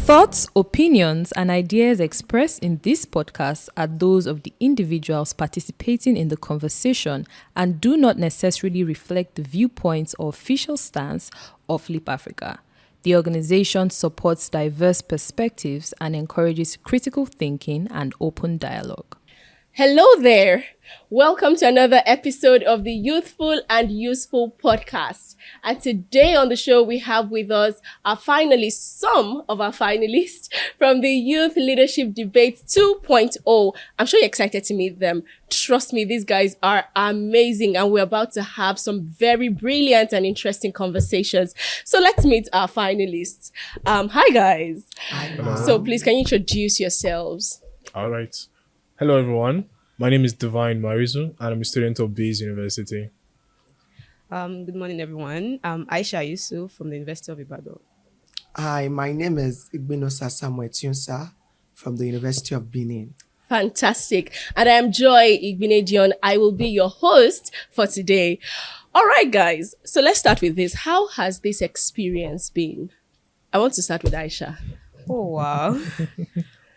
Thoughts, opinions, and ideas expressed in this podcast are those of the individuals participating in the conversation and do not necessarily reflect the viewpoints or official stance of Leap Africa. The organization supports diverse perspectives and encourages critical thinking and open dialogue. Hello there. Welcome to another episode of the Youthful and Useful podcast. And today on the show, we have with us our finalists, some of our finalists from the Youth Leadership Debate 2.0. I'm sure you're excited to meet them. Trust me, these guys are amazing and we're about to have some very brilliant and interesting conversations. So let's meet our finalists. Hi guys. Hello. So please, can you introduce yourselves? All right. Hello, everyone. My name is Divine Marizu, and I'm a student of Bees University. Good morning, everyone. I'm Aisha Yusuf from the University of Ibadan. Hi, my name is Igbinosa Samuel Tunsa from the University of Benin. Fantastic. And I am Joy Igbinedion. I will be your host for today. All right, guys. So let's start with this. How has this experience been? I want to start with Aisha. Oh, wow.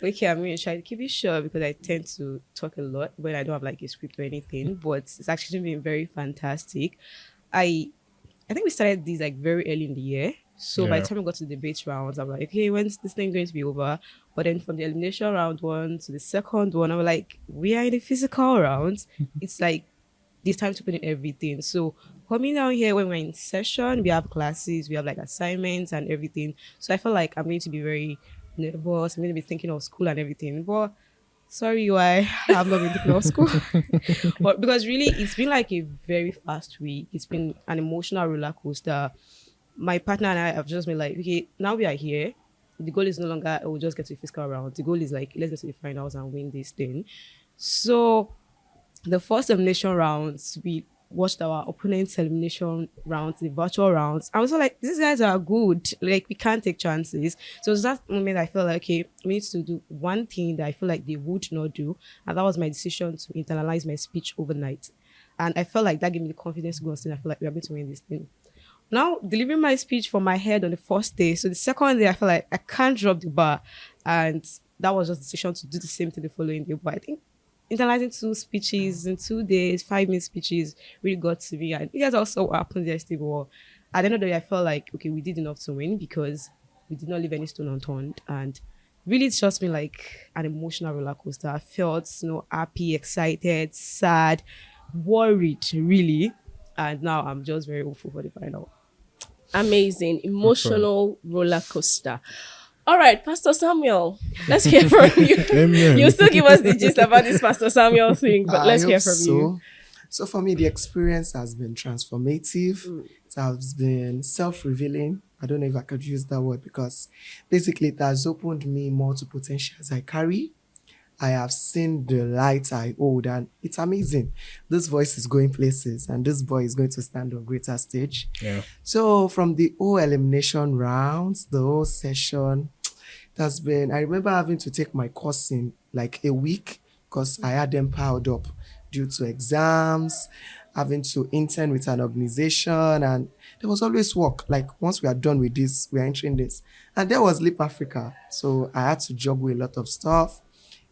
Okay, I'm going to try to keep it short because I tend to talk a lot when I don't have like a script or anything, but it's actually been very fantastic. I think we started these like very early in the year. So by the time we got to the debate rounds, I'm like, okay, when's this thing going to be over? But then from the elimination round 1 to the second one, I'm like, we are in the physical rounds. It's like, it's time to put in everything. So coming down here when we're in session, we have classes, we have like assignments and everything. So I feel like I'm going to be very nervous. I'm going to be thinking of school and everything. But sorry, why I've not been thinking of school. But because really, it's been like a very fast week. It's been an emotional roller coaster. My partner and I have just been like, okay, now we are here. The goal is no longer, we'll just get to the fiscal round. The goal is like, let's get to the finals and win this thing. So the first elimination rounds, we watched our opponent's elimination rounds, the virtual rounds. I was like, these guys are good. Like, we can't take chances. So it was that moment I felt like, okay, we need to do one thing that I feel like they would not do. And that was my decision to internalize my speech overnight. And I felt like that gave me the confidence to go on stage. I feel like we are going to win this thing. Now, delivering my speech from my head on the first day. So the second day, I felt like I can't drop the bar. And that was just the decision to do the same thing the following day. But I think internalizing 2 speeches in 2 days, 5-minute speeches really got to me. And you guys also what happened yesterday. But at the end of the day, I felt like, okay, we did enough to win because we did not leave any stone unturned. And really, it's just been like an emotional roller coaster. I felt, happy, excited, sad, worried, really. And now I'm just very hopeful for the final. Amazing. Emotional roller coaster. All right, Pastor Samuel, let's hear from you. You still give us the gist about this Pastor Samuel thing, but let's hear from you. So for me, the experience has been transformative. It has been self-revealing. I don't know if I could use that word because basically it has opened me more to potentials I carry. I have seen the light I hold and it's amazing. This voice is going places and this boy is going to stand on greater stage. Yeah. So from the whole elimination rounds, the whole session, it has been, I remember having to take my course in like a week because I had them piled up due to exams, having to intern with an organization, and there was always work. Like once we are done with this, we are entering this. And there was Leap Africa. So I had to juggle a lot of stuff.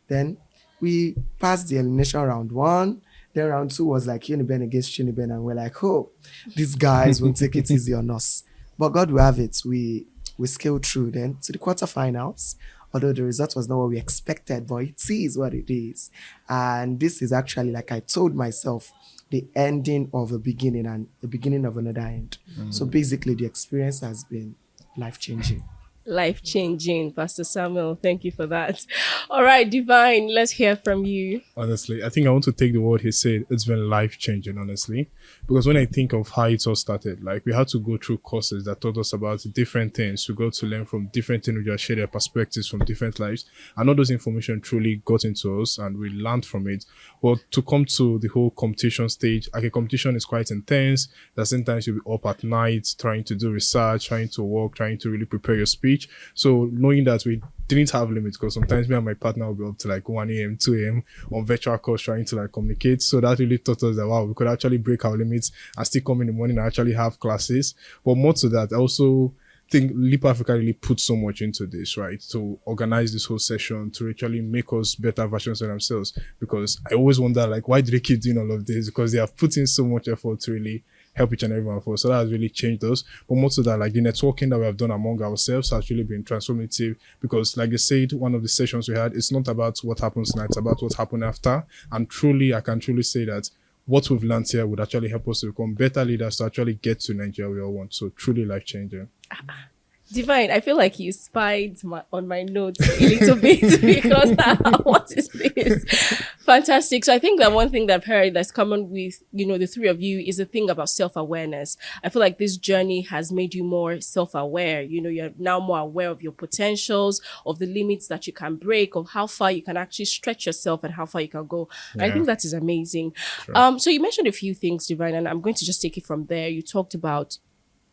Then we passed the elimination round 1. Then round 2 was like Uniben against Chiniben. And we're like, oh, these guys won't take it easy on us. But God will have it. We scaled through then to the quarterfinals. Although the result was not what we expected, but it is what it is. And this is actually, like I told myself, the ending of a beginning and the beginning of another end. So basically, the experience has been life-changing. Life-changing, Pastor Samuel. Thank you for that. All right, Divine, let's hear from you. Honestly, I think I want to take the word he said. It's been life-changing, honestly. Because when I think of how it all started, like we had to go through courses that taught us about different things. We got to learn from different individuals, share their perspectives from different lives. And all those information truly got into us and we learned from it. But to come to the whole competition stage, like a competition is quite intense. That sometimes you'll be up at night trying to do research, trying to work, trying to really prepare your speech. So knowing that we didn't have limits, because sometimes me and my partner will be up to like 1 a.m., 2 a.m. on virtual calls trying to like communicate. So that really taught us that, wow, we could actually break our limits and still come in the morning and actually have classes. But more to that, also think Leap Africa really put so much into this, right? To organize this whole session, to actually make us better versions of themselves. Because I always wonder, like, why do they keep doing all of this? Because they have put in so much effort to really help each and every one of us. So that has really changed us. But most of that, like the networking that we have done among ourselves has really been transformative. Because like I said, one of the sessions we had, it's not about what happens now, it's about what happened after. And truly, I can truly say that what we've learned here would actually help us to become better leaders to actually get to Nigeria we all want. So truly life changing. Divine, I feel like you spied on my notes a little bit because what is this? Fantastic. So I think that one thing that I've heard that's common with, the three of you is the thing about self-awareness. I feel like this journey has made you more self-aware. You're now more aware of your potentials, of the limits that you can break, of how far you can actually stretch yourself and how far you can go. Yeah. I think that is amazing. Sure. So you mentioned a few things, Divine, and I'm going to just take it from there. You talked about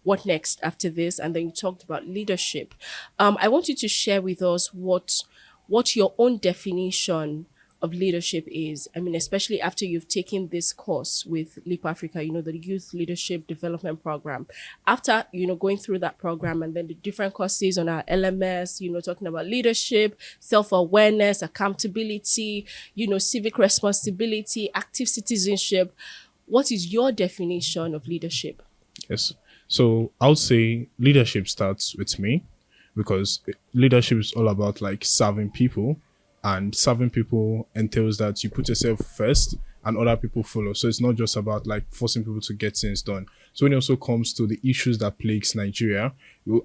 what next after this, and then you talked about leadership. I want you to share with us what your own definition of leadership is. I mean, especially after you've taken this course with Leap Africa, the Youth Leadership Development Program. After, going through that program and then the different courses on our LMS, talking about leadership, self-awareness, accountability, civic responsibility, active citizenship. What is your definition of leadership? Yes. So I would say leadership starts with me, because leadership is all about like serving people, and serving people entails that you put yourself first and other people follow. So it's not just about like forcing people to get things done. So when it also comes to the issues that plagues Nigeria,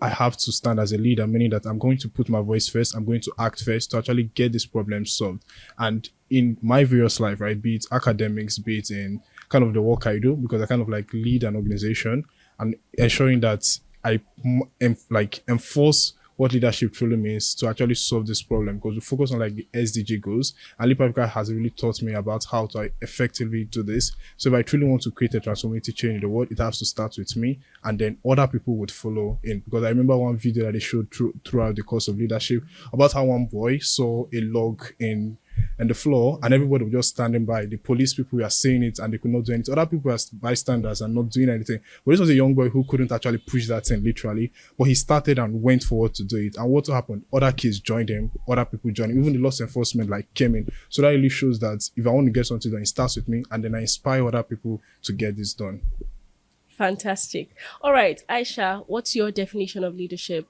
I have to stand as a leader, meaning that I'm going to put my voice first. I'm going to act first to actually get this problem solved. And in my various life, right, be it academics, be it in kind of the work I do, because I kind of like lead an organization, and ensuring that I enforce what leadership truly means to actually solve this problem, because we focus on like the SDG goals, and Leap Africa has really taught me about how to effectively do this. So if I truly want to create a transformative change in the world, it has to start with me, and then other people would follow in. Because I remember one video that they showed throughout the course of leadership about how one boy saw a log in the floor, and everybody was just standing by. The police people were saying it and they could not do anything. Other people were bystanders and not doing anything. But this was a young boy who couldn't actually push that thing literally, but he started and went forward to do it. And what happened? Other kids joined him, other people joined him, even the law enforcement like came in. So that really shows that if I want to get something done, it starts with me, and then I inspire other people to get this done. Fantastic. All right, Aisha, what's your definition of leadership?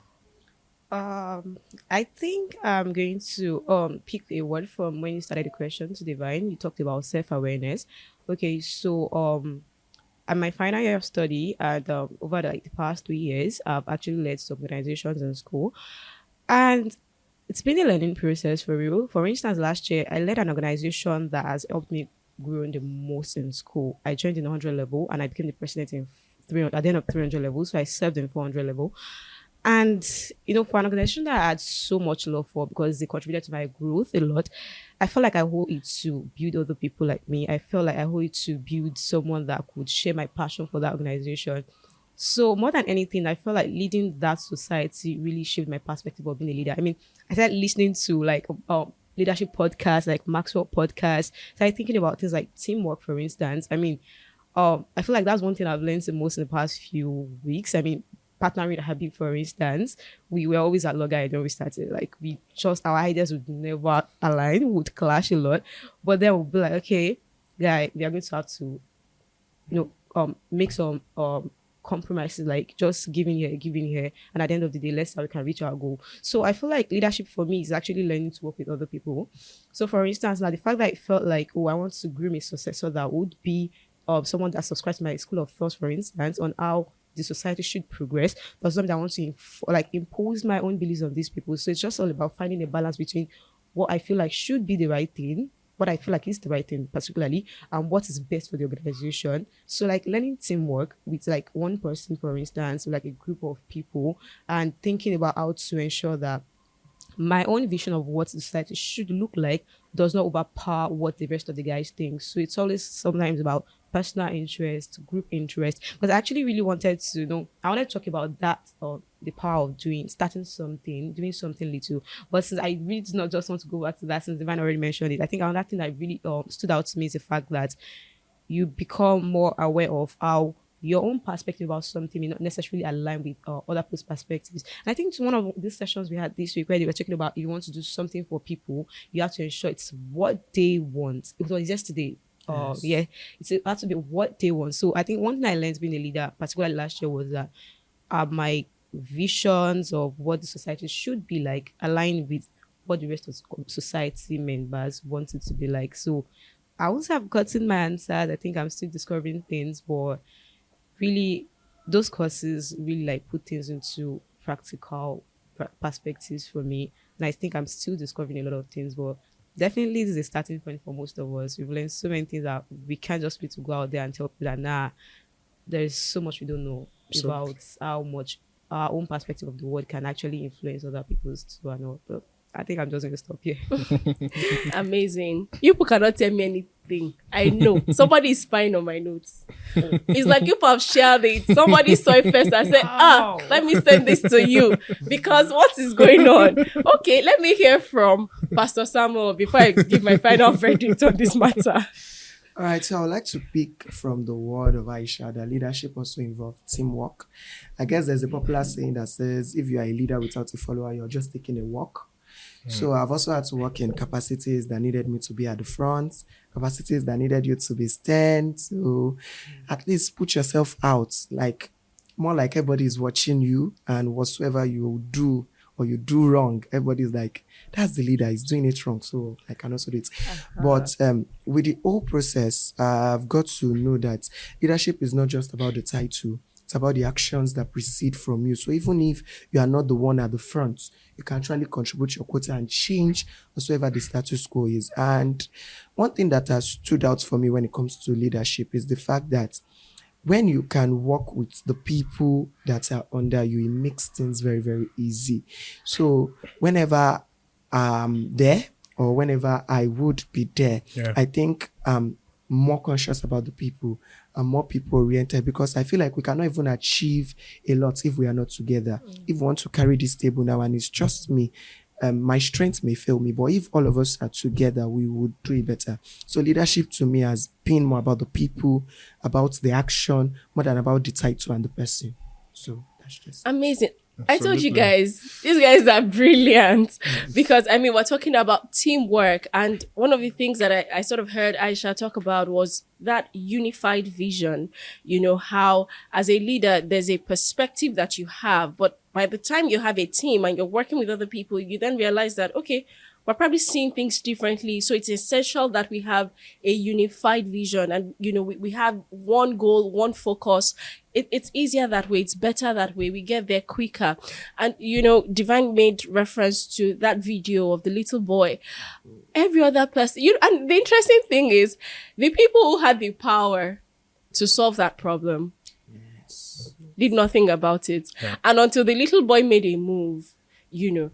I think I'm going to pick a word from when you started the question to Divine. You talked about self-awareness. Okay, so at my final year of study, and over the past 2 years, I've actually led some organizations in school, and it's been a learning process for real. For instance, last year I led an organization that has helped me grow the most in school. I joined in 100 level and I became the president in 300, at the end of 300 level. So I served in 400 level. And, for an organization that I had so much love for because they contributed to my growth a lot, I felt like I owe it to build other people like me. I felt like I owe it to build someone that could share my passion for that organization. So more than anything, I felt like leading that society really shaped my perspective of being a leader. I mean, I started listening to leadership podcasts, like Maxwell podcasts. Started thinking about things like teamwork, for instance. I mean, I feel like that's one thing I've learned the most in the past few weeks. I mean, partnering with Habib, for instance, we were always at Logga when we started. Like, our ideas would never align, would clash a lot. But then we'll be like, okay, guy, we are going to have to, make some compromises, like just giving here. And at the end of the day, let's see how we can reach our goal. So I feel like leadership for me is actually learning to work with other people. So for instance, now the fact that I felt like, I want to groom a successor that would be someone that subscribes to my school of thoughts, for instance, on how the society should progress. That's something I want to impose my own beliefs on these people. So it's just all about finding a balance between what I feel like should be the right thing, what I feel like is the right thing particularly, and what is best for the organization. So learning teamwork with one person, for instance, like a group of people, and thinking about how to ensure that my own vision of what the society should look like does not overpower what the rest of the guys think. So it's always sometimes about personal interest, group interest. But I actually really wanted to I wanted to talk about that, the power of doing something little. But since I really do not just want to go back to that, since Divine already mentioned it, I think another thing that really stood out to me is the fact that you become more aware of how your own perspective about something may not necessarily align with other people's perspectives. And I think it's one of these sessions we had this week where they were talking about if you want to do something for people, you have to ensure it's what they want. It was yesterday. Yeah, it has to be what they want. So I think one thing I learned being a leader, particularly last year, was that my visions of what the society should be like align with what the rest of society members want it to be like. So I also have gotten my answers. I think I'm still discovering things, but really those courses really like put things into practical perspectives for me. And I think I'm still discovering a lot of things, but definitely this is a starting point for most of us. We've learned so many things that we can't just be to go out there and tell people that there is so much we don't know about how much our own perspective of the world can actually influence other people's too and all. But I think I'm just going to stop here. Amazing. You people cannot tell me anything. I know. Somebody is spying on my notes. It's like you have shared it. Somebody saw it first and said, let me send this to you. Because what is going on? Okay, let me hear from Pastor Samuel before I give my final verdict on this matter. All right, so I would like to pick from the word of Aisha that leadership also involves teamwork. I guess there's a popular saying that says, if you are a leader without a follower, you're just taking a walk. So I've also had to work in capacities that needed me to be at the front, capacities that needed you to be stand, to at least put yourself out, like more like everybody is watching you, and whatsoever you do or you do wrong, everybody's like, that's the leader, he's doing it wrong, so I can also do it. But with the whole process, I've got to know that leadership is not just about the title. It's about the actions that proceed from you. So even if you are not the one at the front, you can actually contribute your quota and change whatsoever the status quo is. And one thing that has stood out for me when it comes to leadership is the fact that when you can work with the people that are under you, it makes things very, very easy. So whenever I'm there or whenever I would be there, I think more conscious about the people and more people oriented, because I feel like we cannot even achieve a lot if we are not together. If we want to carry this table now and it's just me, my strength may fail me, but if all of us are together, we would do it better. So leadership to me has been more about the people, about the action, more than about the title and the person. So that's just amazing. I told you guys, these guys are brilliant because, I mean, we're talking about teamwork. And one of the things that I sort of heard Aisha talk about was that unified vision. You know, how as a leader, there's a perspective that you have. But by the time you have a team and you're working with other people, you then realize that, okay, we're probably seeing things differently. So it's essential that we have a unified vision and, you know, we have one goal, one focus. It's easier that way. It's better that way. We get there quicker. And, you know, Divine made reference to that video of the little boy. Every other person, and the interesting thing is the people who had the power to solve that problem did nothing about it. Yeah. And until the little boy made a move, you know,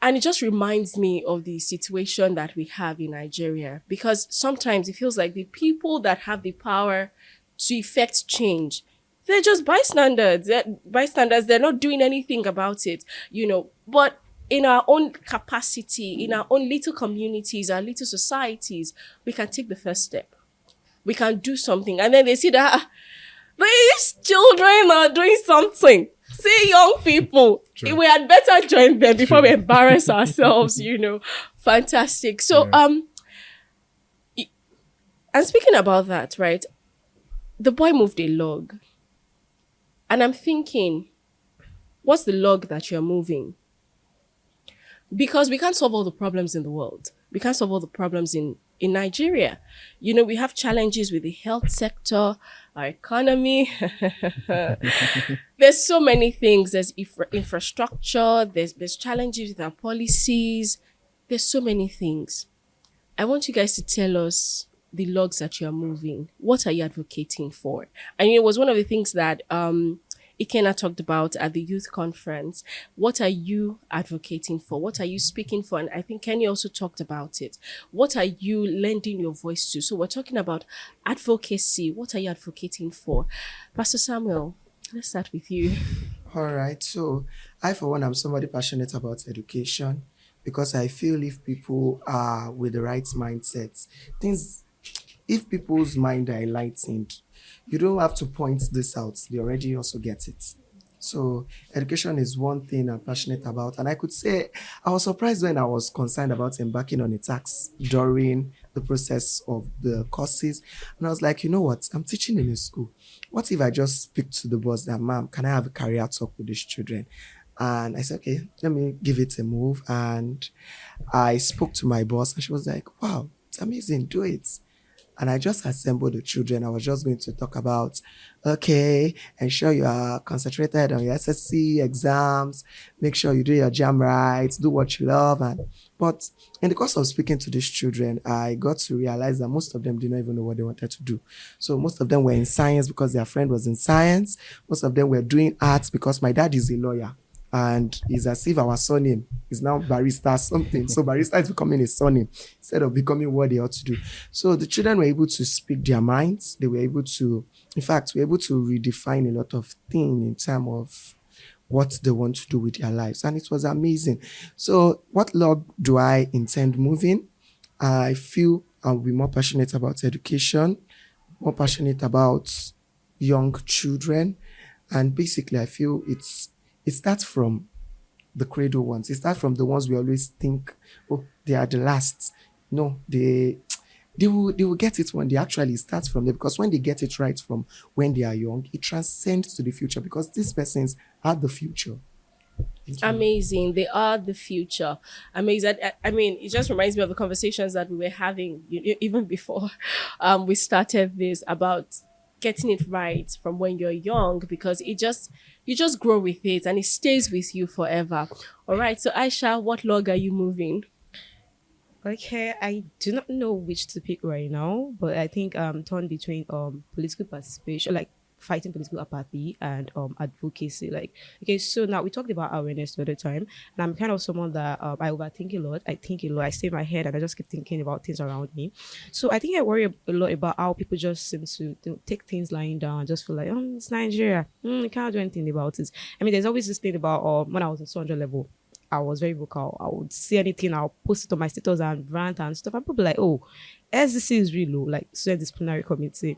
and it just reminds me of the situation that we have in Nigeria, because sometimes it feels like the people that have the power to effect change, they're just bystanders. They're not doing anything about it, you know. But in our own capacity, in our own little communities, our little societies, we can take the first step. We can do something. And then they see that these children are doing something. See, young people, we had better join them before we embarrass ourselves, you know. Fantastic. So, and speaking about that, right, the boy moved a log. And I'm thinking, what's the log that you're moving? Because we can't solve all the problems in the world. We can't solve all the problems in Nigeria. You know, we have challenges with the health sector, our economy. There's so many things. There's infrastructure. There's challenges with our policies. There's so many things. I want you guys to tell us the logs that you're moving. What are you advocating for? And it was one of the things that Ikenna talked about at the youth conference. What are you advocating for? What are you speaking for? And I think Kenny also talked about it. What are you lending your voice to? So we're talking about advocacy. What are you advocating for? Pastor Samuel, let's start with you. All right. So I, for one, am somebody passionate about education, because I feel if people are with the right mindset, things, if people's mind are enlightened, you don't have to point this out. They already also get it. So education is one thing I'm passionate about. And I could say I was surprised when I was concerned about embarking on a tax during the process of the courses. And I was like, you know what? I'm teaching in a school. What if I just speak to the boss that, ma'am, can I have a career talk with these children? And I said, okay, let me give it a move. And I spoke to my boss and she was like, wow, it's amazing, do it. And I just assembled the children. I was just going to talk about, okay, ensure you are concentrated on your SSC exams, make sure you do your jam right, do what you love. But in the course of speaking to these children, I got to realize that most of them did not even know what they wanted to do. So most of them were in science because their friend was in science. Most of them were doing arts because my dad is a lawyer. And it's as if our surname is now barista something. So barista is becoming a surname instead of becoming what they ought to do. So the children were able to speak their minds. They were able to, in fact, were able to redefine a lot of things in terms of what they want to do with their lives. And it was amazing. So what log do I intend moving? I feel I'll be more passionate about education, more passionate about young children. And basically, I feel it starts from the cradle ones. It starts from the ones we always think, oh, they are the last. No, they will get it when they actually start from there, because when they get it right from when they are young, it transcends to the future because these persons are the future. Thank you. Amazing. They are the future. Amazing. I mean, it just reminds me of the conversations that we were having even before we started this about getting it right from when you're young, because you just grow with it and it stays with you forever. All right. So Aisha, what log are you moving? Okay, I do not know which to pick right now, but I think I'm torn between political participation, like fighting political apathy, and advocacy. Like, okay, so now we talked about awareness the other time, and I'm kind of someone that I overthink a lot. I think a lot. I stay in my head and I just keep thinking about things around me. So I think I worry a lot about how people just seem to take things lying down and just feel like, it's Nigeria. You can't do anything about it. I mean, there's always this thing about when I was in 200 level. I was very vocal. I would see anything, I'll post it on my status and rant and stuff. And people be like, oh, SDC is real low, like student disciplinary committee.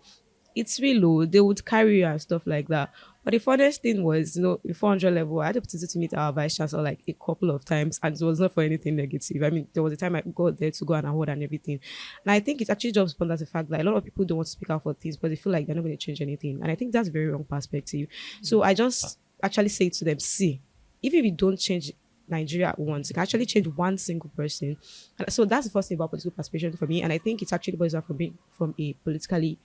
It's real low. They would carry you and stuff like that. But the funniest thing was, in 400 level, I had the opportunity to meet our vice chancellor like a couple of times, and it was not for anything negative. I mean, there was a time I got there to go and award and everything. And I think it actually just ponders the fact that a lot of people don't want to speak out for things because they feel like they're not going to change anything. And I think that's a very wrong perspective. So I just actually say to them, see, even if you don't change Nigeria at once, it can actually change one single person. And so that's the first thing about political participation for me. And I think it's actually boils out from being from a politically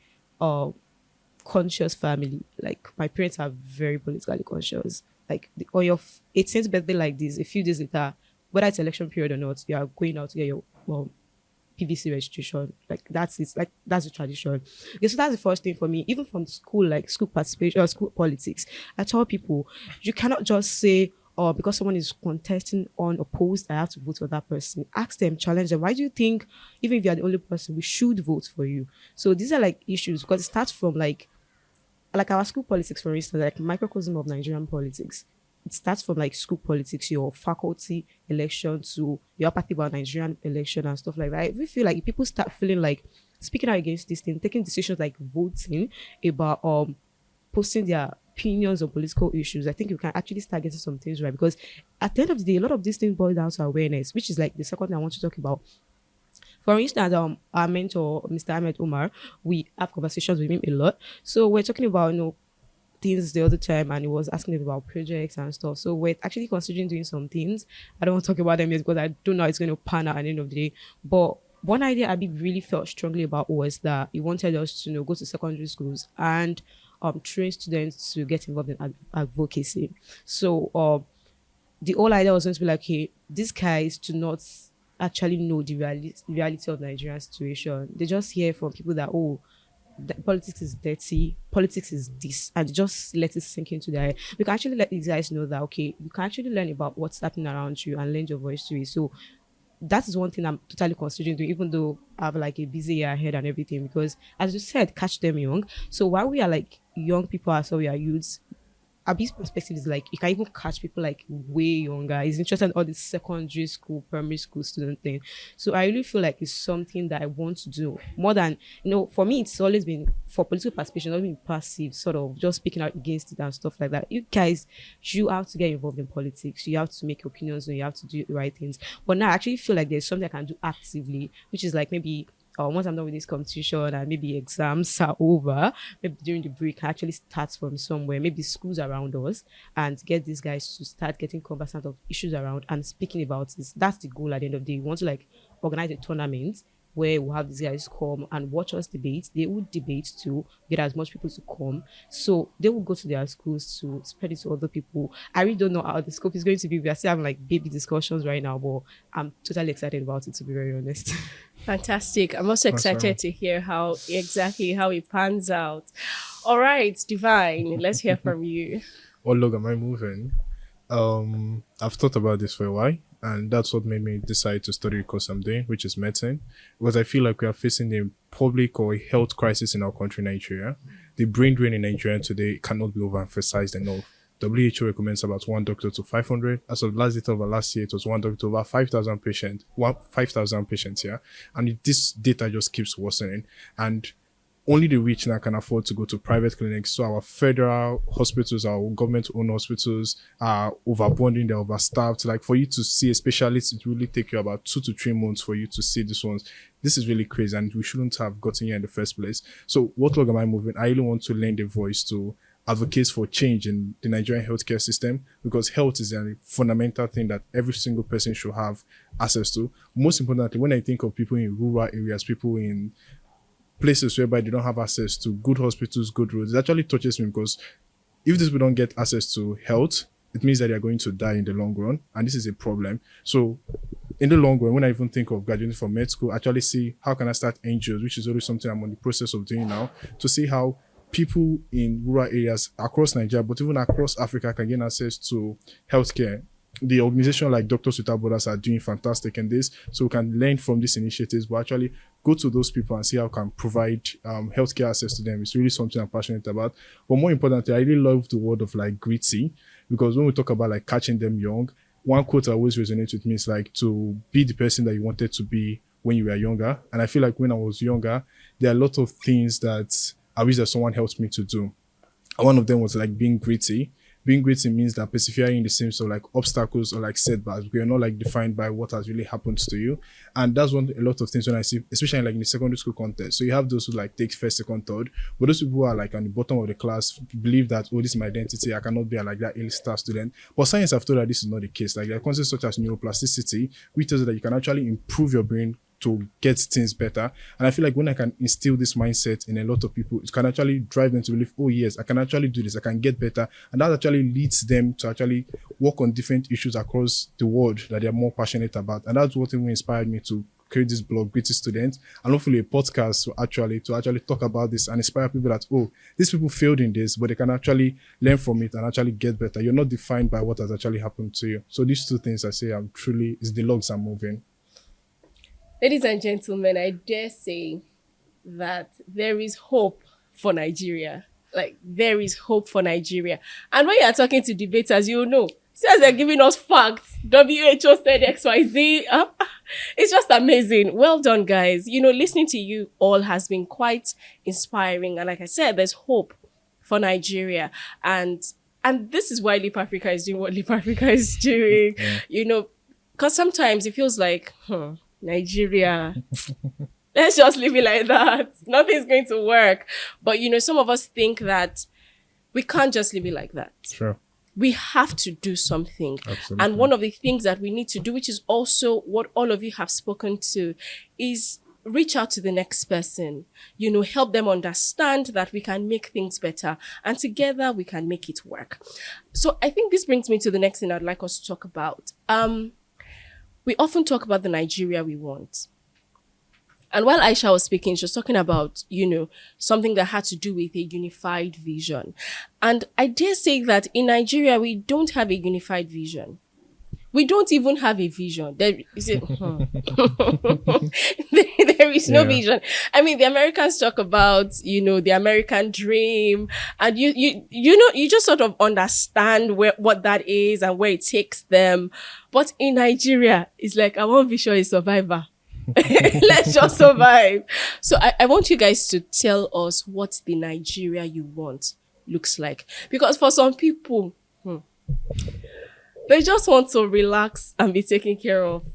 conscious family. Like, my parents are very politically conscious. Like, on your 18th birthday like this, a few days later, whether it's election period or not, you are going out to get your PVC registration. Like, that's it. Like, that's the tradition. Okay, so that's the first thing for me. Even from school, like school participation or school politics, I tell people, you cannot just say, or because someone is contesting unopposed, I have to vote for that person. Ask them, challenge them. Why do you think, even if you're the only person, we should vote for you? So these are like issues, because it starts from like our school politics, for instance, like microcosm of Nigerian politics. It starts from like school politics, your faculty election, to your apathy about Nigerian election and stuff like that. We feel like if people start feeling like speaking out against this thing, taking decisions like voting about posting their opinions on political issues, I think you can actually start getting some things right. Because at the end of the day, a lot of these things boil down to awareness, which is like the second thing I want to talk about. For instance, our mentor, Mr. Ahmed Umar, we have conversations with him a lot. So we're talking about, things the other time, and he was asking him about projects and stuff. So we're actually considering doing some things. I don't want to talk about them yet because I don't know how it's going to pan out at the end of the day. But one idea Abi really felt strongly about was that he wanted us to go to secondary schools and train students to get involved in advocacy. So the whole idea was going to be like, hey, these guys do not actually know the reality of Nigerian situation. They just hear from people that, politics is dirty, politics is this, and just let it sink into their head. We can actually let these guys know that, okay, you can actually learn about what's happening around you and lend your voice to it. So that is one thing I'm totally considering doing, even though I have like a busy year ahead and everything, because as you said, catch them young. So while we are like young people, so we are youths, Abby's perspective is like you can even catch people like way younger. He's interested in all this secondary school, primary school student thing. So I really feel like it's something that I want to do more than, for me, it's always been for political participation, not being passive, sort of just speaking out against it and stuff like that. You guys, you have to get involved in politics. You have to make your opinions and you have to do the right things. But now I actually feel like there's something I can do actively, which is like maybe once I'm done with this competition and maybe exams are over, maybe during the break, I actually start from somewhere, maybe schools around us, and get these guys to start getting conversant of issues around and speaking about this. That's the goal at the end of the day. We want to like organize a tournament where we'll have these guys come and watch us debate. They will debate to get as much people to come. So they will go to their schools to spread it to other people. I really don't know how the scope is going to be. We are still having like baby discussions right now, but I'm totally excited about it, to be very honest. Fantastic. I'm also excited to hear how it pans out. All right, Divine, let's hear from you. What log am I moving? I've thought about this for a while, and that's what made me decide to study the course I'm doing, which is medicine, because I feel like we are facing a public or a health crisis in our country, Nigeria. The brain drain in Nigeria today cannot be overemphasized enough. WHO recommends about 1 doctor to 500. As of last data of last year, it was 1 doctor to over 5,000 patients. 5,000 patients, yeah. And this data just keeps worsening. And only the rich now can afford to go to private clinics. So our federal hospitals, our government-owned hospitals are overburdened, they're overstaffed. Like for you to see a specialist, it really take you about 2 to 3 months for you to see these ones. This is really crazy, and we shouldn't have gotten here in the first place. So what log am I moving? I really want to lend a voice to advocates for change in the Nigerian healthcare system, because health is a fundamental thing that every single person should have access to. Most importantly, when I think of people in rural areas, people in places whereby they don't have access to good hospitals, good roads, it actually touches me, because if these people don't get access to health, it means that they are going to die in the long run, and this is a problem. So in the long run, when I even think of graduating from med school, actually see how can I start NGOs, which is always something I'm on the process of doing now, to see how people in rural areas across Nigeria, but even across Africa, can gain access to healthcare. The organization like Doctors Without Borders are doing fantastic in this, so we can learn from these initiatives, but actually go to those people and see how we can provide healthcare access to them. It's really something I'm passionate about. But more importantly, I really love the word of like gritty, because when we talk about like catching them young, one quote that always resonates with me is like to be the person that you wanted to be when you were younger. And I feel like when I was younger, there are a lot of things that I wish that someone helped me to do. And one of them was like being gritty. Being gritty means that persevering in the sense of like obstacles or like setbacks. We are not like defined by what has really happened to you. And that's a lot of things when I see, especially like in the secondary school context. So you have those who like take first, second, third, but those people who are like on the bottom of the class believe that, oh, this is my identity, I cannot be like that A-star student. But science have told that this is not the case. Like there are concepts such as neuroplasticity, which tells you that you can actually improve your brain to get things better. And I feel like when I can instill this mindset in a lot of people, it can actually drive them to believe, oh yes, I can actually do this, I can get better. And that actually leads them to actually work on different issues across the world that they're more passionate about. And that's what inspired me to create this blog, British Students, and hopefully a podcast to actually talk about this and inspire people that, oh, these people failed in this, but they can actually learn from it and actually get better. You're not defined by what has actually happened to you. So these two things I say is the logs I'm moving. Ladies and gentlemen, I dare say that there is hope for Nigeria. Like, there is hope for Nigeria. And when you are talking to debaters, you know, since they're giving us facts, WHO said XYZ, it's just amazing. Well done, guys. You know, listening to you all has been quite inspiring. And like I said, there's hope for Nigeria. And this is why Leap Africa is doing what Leap Africa is doing. Yeah. You know, because sometimes it feels like, Nigeria, let's just leave it like that. Nothing's going to work. But, you know, some of us think that we can't just leave it like that. Sure. We have to do something. Absolutely. And one of the things that we need to do, which is also what all of you have spoken to, is reach out to the next person, you know, help them understand that we can make things better, and together we can make it work. So I think this brings me to the next thing I'd like us to talk about. We often talk about the Nigeria we want. And while Aisha was speaking, she was talking about, you know, something that had to do with a unified vision. And I dare say that in Nigeria, we don't have a unified vision. We don't even have a vision. There is a, There is no Yeah. vision. I mean, the Americans talk about, the American dream, and you just sort of understand what that is and where it takes them. But in Nigeria, it's like, I want vision is survivor. Let's just survive. So I want you guys to tell us what the Nigeria you want looks like. Because for some people, they just want to relax and be taken care of.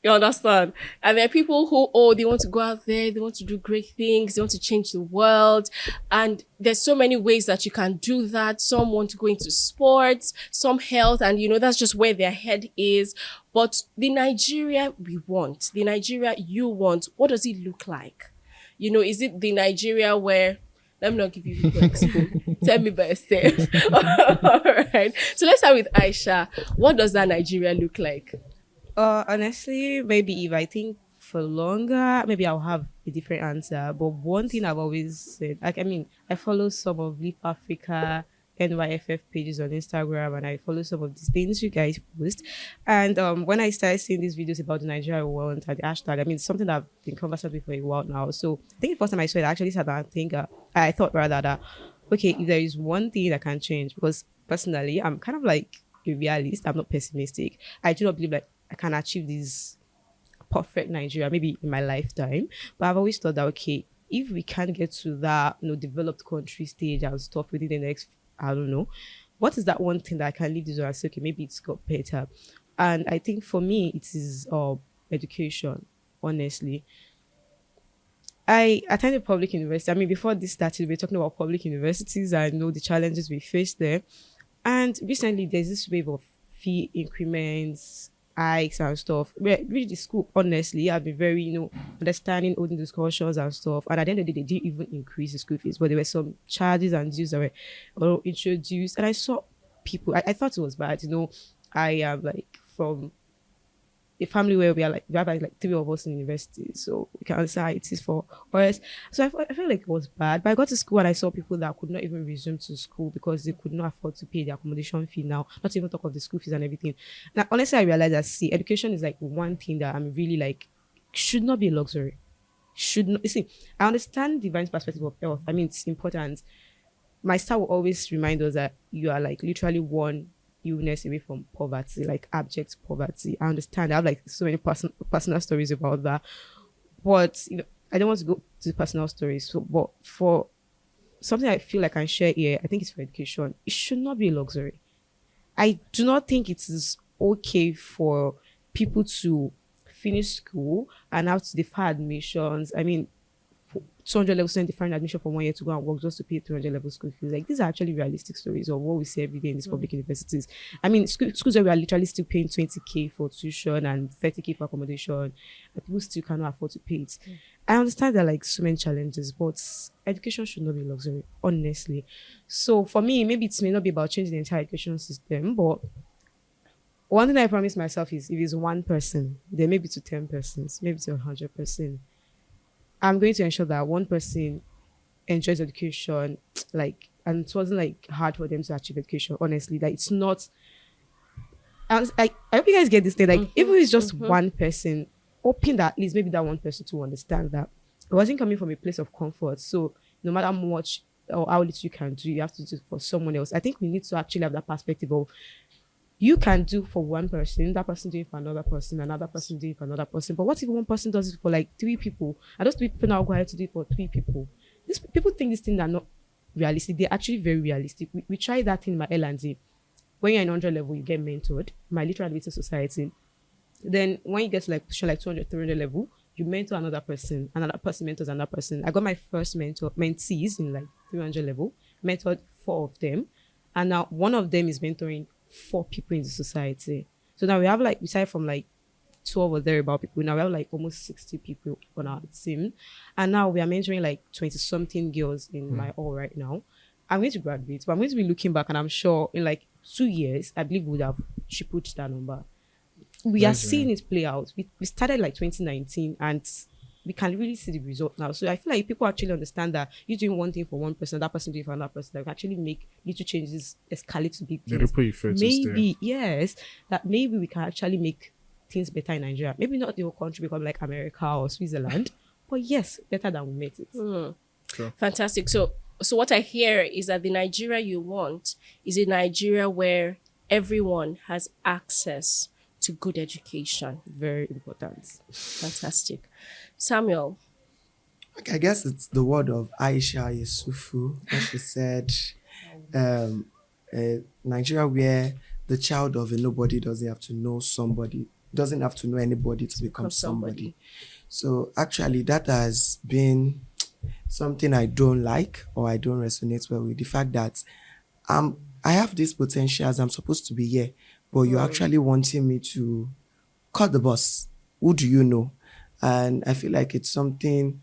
You understand? And there are people who, they want to go out there, they want to do great things, they want to change the world. And there's so many ways that you can do that. Some want to go into sports, some health, and that's just where their head is. But the Nigeria we want, the Nigeria you want, what does it look like? Is it the Nigeria where, let me not give you the expo. Tell me by yourself. All right. So let's start with Aisha. What does that Nigeria look like? Honestly, maybe if I think for longer, maybe I'll have a different answer. But one thing I've always said, I follow some of Leap Africa, NYFF pages on Instagram, and I follow some of these things you guys post. And when I started seeing these videos about the Nigeria I want and the hashtag, it's something that I've been conversing with for a while now. So I think the first time I saw it, I actually sat down and I thought rather that, okay, if there is one thing that can change, because personally, I'm kind of like a realist, I'm not pessimistic. I do not believe that I can achieve this perfect Nigeria, maybe in my lifetime. But I've always thought that, okay, if we can't get to that, developed country stage and stuff within the next, I don't know, what is that one thing that I can leave this on and say, okay, maybe it's got better? And I think for me, it is education, honestly. I attended public university. Before this started, we were talking about public universities. I know the challenges we face there. And recently, there's this wave of fee increments, hikes and stuff. Really, the school, honestly, I've been very, understanding all the discussions and stuff. And at the end of the day, they didn't even increase the school fees, but there were some charges and dues that were introduced. And I saw people, I thought it was bad. I am from a family where we have like 3 of us in university, so we can understand how it is for us. So I felt like it was bad. But I got to school and I saw people that could not even resume to school because they could not afford to pay the accommodation fee now, not to even talk of the school fees and everything. Now, honestly, I realized that, education is like one thing that I'm really like, should not be a luxury. Should not. You see, I understand the divine perspective of health. It's important. My star will always remind us that you are like literally one illness away from poverty, like abject poverty. I understand. I have like so many personal stories about that, but I don't want to go to personal stories. So, but for something I feel like I can share here, I think it's for education. It should not be a luxury. I do not think it is okay for people to finish school and have to defer admissions. 200 level student deferring admission for 1 year to go and work just to pay 300 level school fees. Like, these are actually realistic stories of what we see every day in these public universities. Schools where we are literally still paying 20k for tuition and 30k for accommodation, and people still cannot afford to pay it. I understand there are like so many challenges, but education should not be luxury, honestly. So for me, maybe it may not be about changing the entire education system, but one thing I promise myself is, if it's one person, then maybe to 10 persons, maybe to 100%. I'm going to ensure that one person enjoys education, and it wasn't like hard for them to achieve education. Honestly, it's not. I hope you guys get this thing. Like, if it's just one person, hoping that at least maybe that one person to understand that it wasn't coming from a place of comfort. So no matter how much or how little you can do, you have to do it for someone else. I think we need to actually have that perspective of, you can do for one person, that person doing it for another person, another person doing it for another person. But what if one person does it for like 3 people, and those 3 people now go ahead to do it for 3 people? These people think these things are not realistic. They're actually very realistic. We tried that thing in my L&D. When you're in 100 level, you get mentored. My literal advanced society. Then when you get to like 200, 300 level, you mentor another person mentors another person. I got my first mentees in like 300 level, mentored 4 of them, and now one of them is mentoring 4 people in the society. So now we have we started from 12 or thereabout people. Now we have almost 60 people on our team, and now we are mentoring 20 something girls in my all right now. I'm going to graduate, but I'm going to be looking back, and I'm sure in 2 years, I believe we would have tripled that number. We are seeing it play out. We started 2019, and we can really see the result now. So I feel like people actually understand that you doing one thing for one person, that person doing it for another person, that can actually make little changes escalate to big things. The ripple effect Maybe, yes, that maybe we can actually make things better in Nigeria. Maybe not the whole country become like America or Switzerland, But yes, better than we met it. Sure. Fantastic. So what I hear is that the Nigeria you want is a Nigeria where everyone has access to good education. Very important. Fantastic. Samuel. Okay, I guess it's the word of Aisha Yusufu when she said, Nigeria where the child of a nobody doesn't have to know somebody, doesn't have to know anybody to become somebody. So actually that has been something I don't like or I don't resonate well with. The fact that I have this potential as I'm supposed to be here, but you're actually wanting me to cut the bus. Who do you know? And I feel like it's something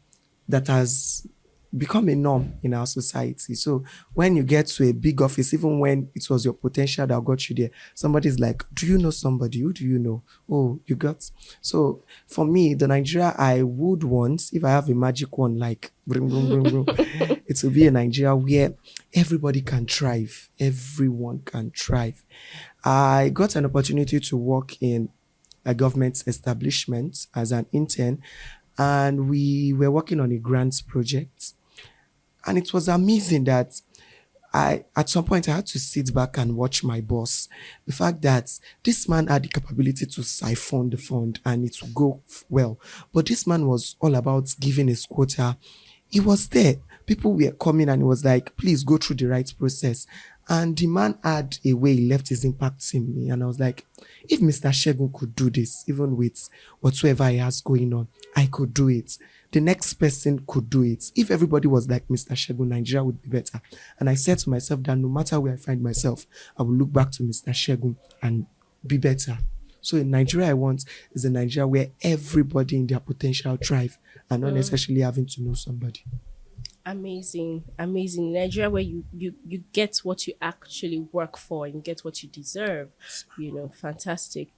that has become a norm in our society. So when you get to a big office, even when it was your potential that got you there, somebody's like, do you know somebody? Who do you know? Oh, you got. So for me, the Nigeria I would want, if I have a magic wand, like, brum, brum, brum, brum, it will be a Nigeria where everybody can thrive. Everyone can thrive. I got an opportunity to work in a government establishment as an intern, and we were working on a grants project. And it was amazing that at some point I had to sit back and watch my boss. The fact that this man had the capability to siphon the fund and it would go well. But this man was all about giving his quota. He was there. People were coming and he was like, please go through the right process. And the man had a way he left his impact in me. And I was like, if Mr. Shegun could do this, even with whatsoever he has going on, I could do it. The next person could do it. If everybody was like Mr. Shegun, Nigeria would be better. And I said to myself that no matter where I find myself, I will look back to Mr. Shegun and be better. So in Nigeria I want is a Nigeria where everybody in their potential thrive and not necessarily having to know somebody. Amazing. Nigeria where you get what you actually work for and get what you deserve. Fantastic.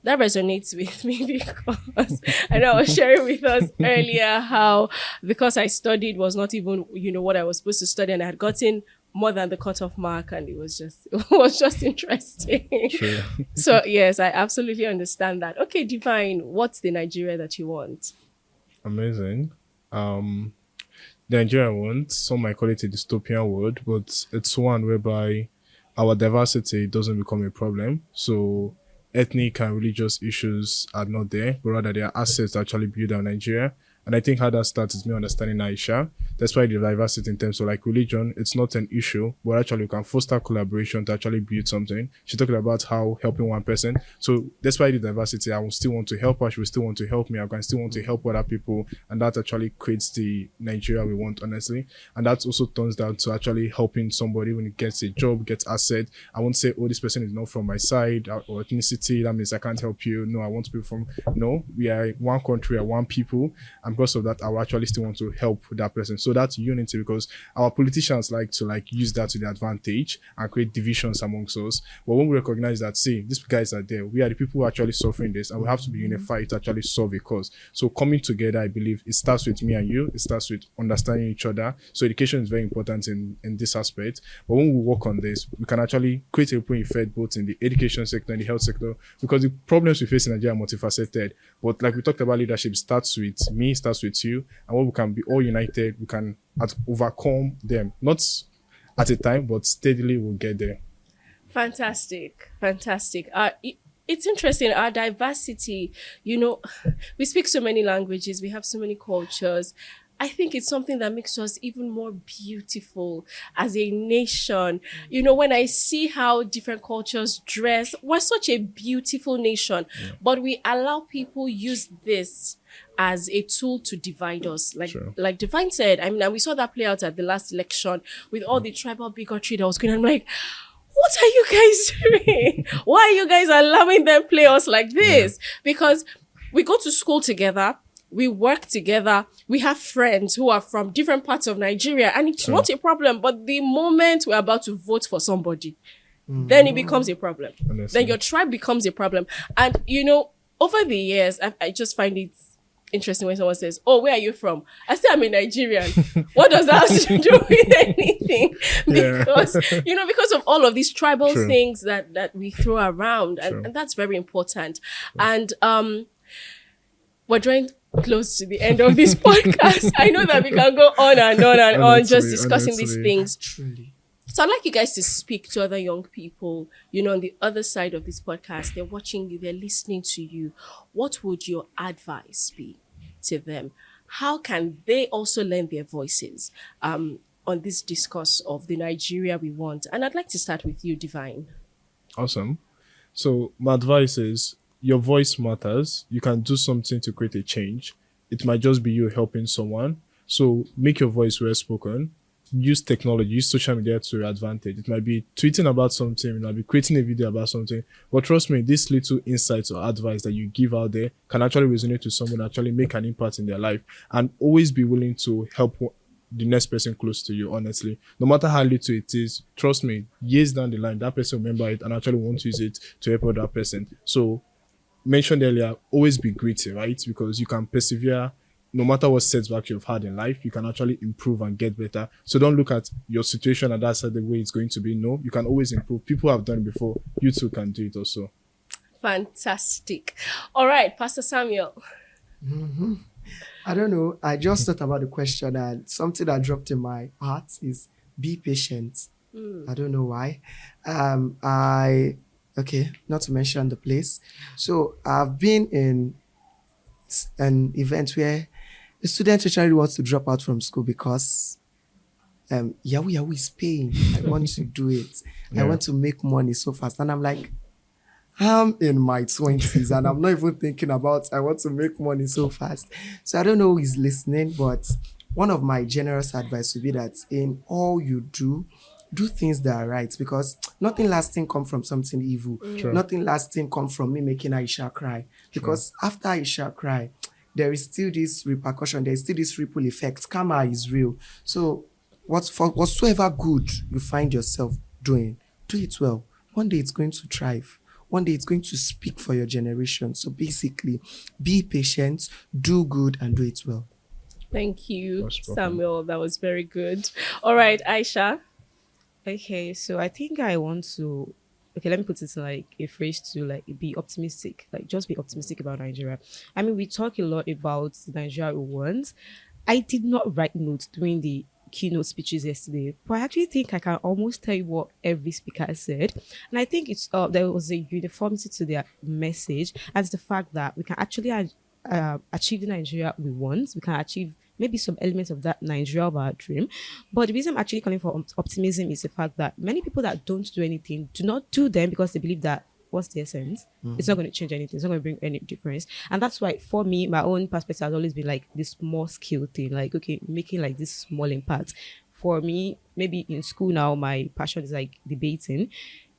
That resonates with me because I know I was sharing with us earlier how because I studied was not even what I was supposed to study, and I had gotten more than the cutoff mark, and it was just interesting. Sure. So yes, I absolutely understand that. Okay, Divine, what's the Nigeria that you want? Amazing. The Nigeria I want, some might call it a dystopian world, but it's one whereby our diversity doesn't become a problem. So ethnic and religious issues are not there, but rather they are assets that actually build our Nigeria. And I think how that starts is me understanding Aisha. That's why the diversity in terms of like religion, it's not an issue, but actually we can foster collaboration to actually build something. She talked about how helping one person. So that's why the diversity, I will still want to help her. She will still want to help me. I can still want to help other people. And that actually creates the Nigeria we want, honestly. And that also turns down to actually helping somebody when he gets a job, gets asset. I won't say, oh, this person is not from my side or ethnicity. That means I can't help you. No, I want to be from, no, we are one country, are one people. And because of that, I will actually still want to help that person. So that's unity, because our politicians like to use that to their advantage and create divisions amongst us. But when we recognize that, see, these guys are there, we are the people who are actually suffering this, and we have to be unified to actually solve a cause. So coming together, I believe it starts with me and you. It starts with understanding each other. So education is very important in this aspect. But when we work on this, we can actually create a ripple effect both in the education sector and the health sector, because the problems we face in Nigeria are multifaceted. But like we talked about, leadership starts with me, starts with you, and when we can be all united, we can overcome them, not at a time, but steadily we'll get there. Fantastic. It's interesting, our diversity, we speak so many languages, we have so many cultures. I think it's something that makes us even more beautiful as a nation. When I see how different cultures dress, we're such a beautiful nation, but we allow people use this as a tool to divide us. Like Divine said, I mean, and we saw that play out at the last election with all the tribal bigotry that was going on. I'm like, what are you guys doing? Why are you guys allowing them play us like this? Because we go to school together, we work together, we have friends who are from different parts of Nigeria, and it's not a problem. But the moment we're about to vote for somebody, then it becomes a problem. Then your tribe becomes a problem. And, over the years, I just find it interesting when someone says, oh, where are you from? I say I'm a Nigerian. What does that have to do with anything? Because, because of all of these tribal things that we throw around. And that's very important. And we're drawing close to the end of this podcast. I know that we can go on and on and on just Honestly, discussing these honestly. things. Truly. So I'd like you guys to speak to other young people, on the other side of this podcast. They're watching you, they're listening to you. What would your advice be to them? How can they also lend their voices on this discourse of the Nigeria we want? And I'd like to start with you, Divine. Awesome. So my advice is your voice matters. You can do something to create a change. It might just be you helping someone. So make your voice well spoken. Use technology, use social media to your advantage. It might be tweeting about something, it might be creating a video about something. But trust me, these little insights or advice that you give out there can actually resonate with someone, actually make an impact in their life. And always be willing to help the next person close to you, honestly. No matter how little it is, trust me, years down the line, that person will remember it and actually want to use it to help other person. So, mentioned earlier, always be gritty, right? Because you can persevere no matter what setbacks you've had in life, you can actually improve and get better. So don't look at your situation and that's the way it's going to be. No, you can always improve. People have done it before. You too can do it also. Fantastic. All right, Pastor Samuel. I don't know. I just thought about the question and something that dropped in my heart is be patient. I don't know why. Okay, not to mention the place. So I've been in an event where a student literally wants to drop out from school because Yahoo is paying. I want to do it. I want to make money so fast. And I'm like, I'm in my 20s and I'm not even thinking about I want to make money so fast. So I don't know who is listening, but one of my generous advice would be that in all you do things that are right, because nothing lasting come from something evil. Sure. Nothing lasting come from me making Aisha cry. Because after Aisha cry, there is still this repercussion, there is still this ripple effect. Karma is real. So whatsoever good you find yourself doing, do it well. One day it's going to thrive. One day it's going to speak for your generation. So basically, be patient, do good, and do it well. Thank you, Well spoken. Samuel. That was very good. All right, Aisha. Okay, so I think I want to. Okay, let me put it in like a phrase to like be optimistic. Like just be optimistic about Nigeria. I mean, we talk a lot about the Nigeria we want. I did not write notes during the keynote speeches yesterday, but I actually think I can almost tell you what every speaker said. And I think it's there was a uniformity to their message, as the fact that we can actually achieve the Nigeria we want. We can achieve maybe some elements of that Nigeria of our dream. But the reason I'm actually calling for optimism is the fact that many people that don't do anything do not do them because they believe that what's the essence? It's not going to change anything. It's not going to bring any difference. And that's why for me, my own perspective has always been like this small skill thing, like, okay, making like this small impact. For me, maybe in school now, my passion is like debating.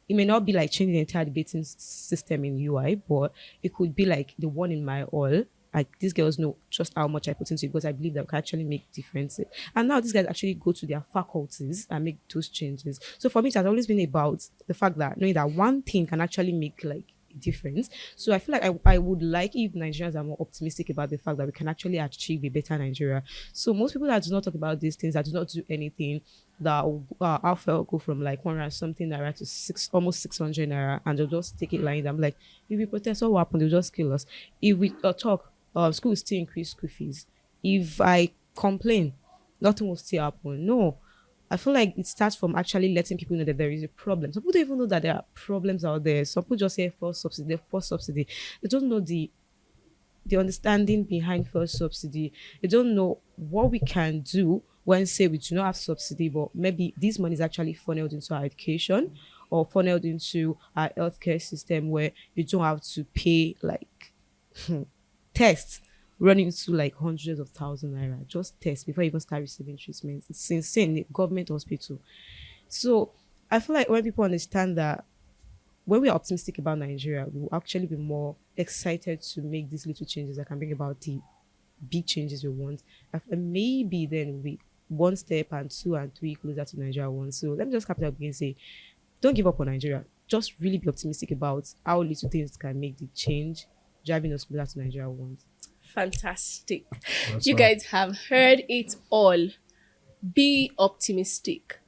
It may not be like changing the entire debating system in UI, but it could be like the one in my all. Like these girls know just how much I put into it because I believe that we can actually make differences. And now these guys actually go to their faculties and make those changes. So for me, it has always been about the fact that knowing that one thing can actually make like a difference. So I feel like I would like if Nigerians are more optimistic about the fact that we can actually achieve a better Nigeria. So most people that do not talk about these things, that do not do anything, that our fare go from like 100 something naira to almost 600 naira, and they'll just take it lying. I'm like, if we protest, what will happen? They'll just kill us. If we talk, school will still increase school fees. If I complain, nothing will still happen. No. I feel like it starts from actually letting people know that there is a problem. Some people don't even know that there are problems out there. Some people just say first subsidy. They don't know the understanding behind first subsidy. They don't know what we can do when, say, we do not have subsidy, but maybe this money is actually funneled into our education or funneled into our healthcare system where you don't have to pay like tests running to like hundreds of thousands naira, just tests before you even start receiving treatment. It's insane, the government hospital. So I feel like when people understand that, when we are optimistic about Nigeria, we will actually be more excited to make these little changes that can bring about the big changes we want. And maybe then we one step and two and three closer to Nigeria one. So let me just cap it up again and say, don't give up on Nigeria. Just really be optimistic about how little things can make the change driving us closer to Nigeria one. Fantastic. That's You all. guys have heard it all. Be optimistic.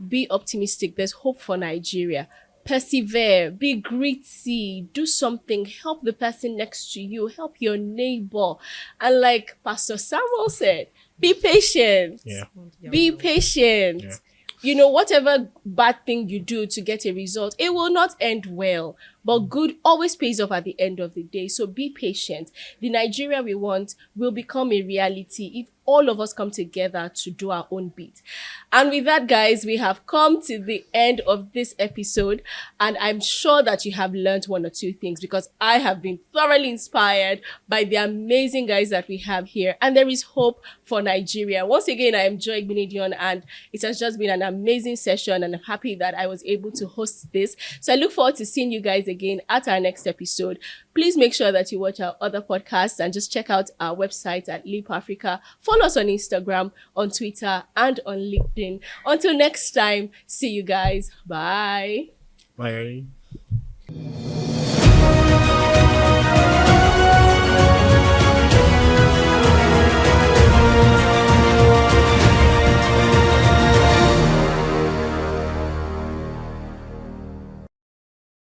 Be optimistic. There's hope for Nigeria. persevere, be gritty, do something, help the person next to you, help your neighbor. And like Pastor Samuel said, be patient. Yeah. Be patient. Yeah. You know, whatever bad thing you do to get a result, it will not end well. But good always pays off at the end of the day. So be patient. The Nigeria we want will become a reality if all of us come together to do our own bit. And with that, guys, we have come to the end of this episode. And I'm sure that you have learned one or two things, because I have been thoroughly inspired by the amazing guys that we have here. And there is hope for Nigeria. Once again, I am Joy Benedion, and it has just been an amazing session. And I'm happy that I was able to host this. So I look forward to seeing you guys again at our next episode. Please make sure that you watch our other podcasts and just check out our website at Leap Africa. Follow us on Instagram, on Twitter, and on LinkedIn. Until next time, see you guys. Bye. Bye.